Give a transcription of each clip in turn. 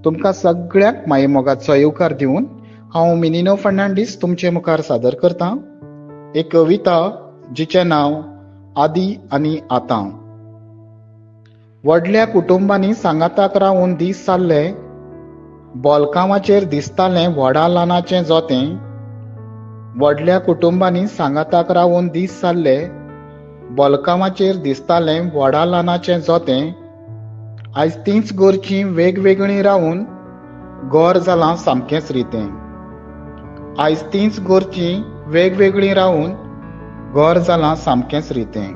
तुमकां सगळ्यांक माये मोगाचो येवकार दिवन हांव मिनिनो फर्नांडीस तुमचे मुखार सादर करतां एक कविता जिचें नांव आदी आनी आतां. व्हडल्या कुटुंबांनी सांगाताक रावून दीस जाल्ले, बोलकांवाचेर दिसतालें व्हडा ल्हानाचें जोतें. व्हडल्या कुटुंबांनी सांगाताक रावून दीस जाल्ले, बोलकांवाचेर दिसतालें व्हडा ल्हानाचें जोतें. आयज तींच गोरचीं वेगवेगळीं रावून गोर जालां सामकेंच रितें. आयज तींच गोरचीं वेगवेगळीं रावून गोर जालां सामकेंच रितें.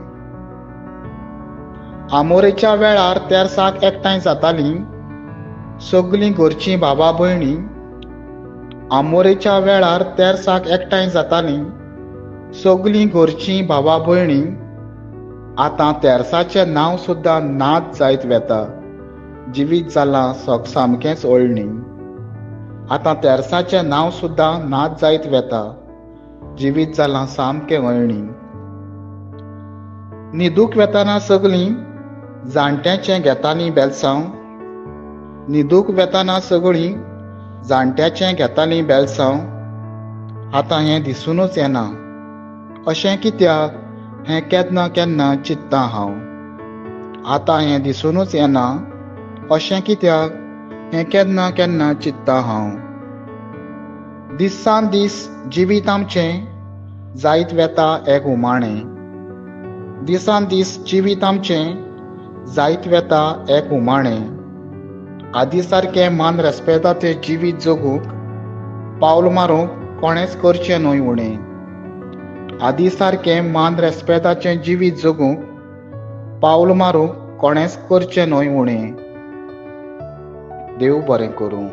आमोरेच्या वेळार तेरसाक एकठांय जातालीं सगळीं गोरचीं भावां भयणीं. आमोरेच्या वेळार तेरसाक एकठांय जातालीं सगळीं गोरचीं भावां भयणीं. आतां तेरसाचें नांव सुद्दां नाच जायत वेता, जिवीत जालां सामकेंच ओळणी. आतां तेरसाचें नांव सुद्दां नाच जायत वेता, जिवीत जालां सामकें ओळणी. न्हिदूंक वेताना सगळीं जाणट्याचें घेतालीं बेलसांव. न्हिदूंक वेताना सगळीं जाणट्याचें घेतालीं बेलसांव. आतां हें दिसूनच येना, अशें कित्याक हें केन्ना केन्ना चिंत्तां हांव. आतां हें दिसूनच येना, अशें कित्याक हें केन्ना केन्ना चिंत्तां हांव. दिसान दीस जिवीत आमचें जायत वेता एक उमाणें. दिसान दीस जिवीत आमचें जायत वेता एक उमाणें. आदी सारकें मान रेस्पेदाचें जिवीत जगूंक पावल मारूंक कोणेंच करचें न्हय उणें. आदी सारकें मान रेस्पेदाचें जिवीत जगूंक पावल मारूंक कोणेंच करचें न्हय उणें. देव बरें करूं.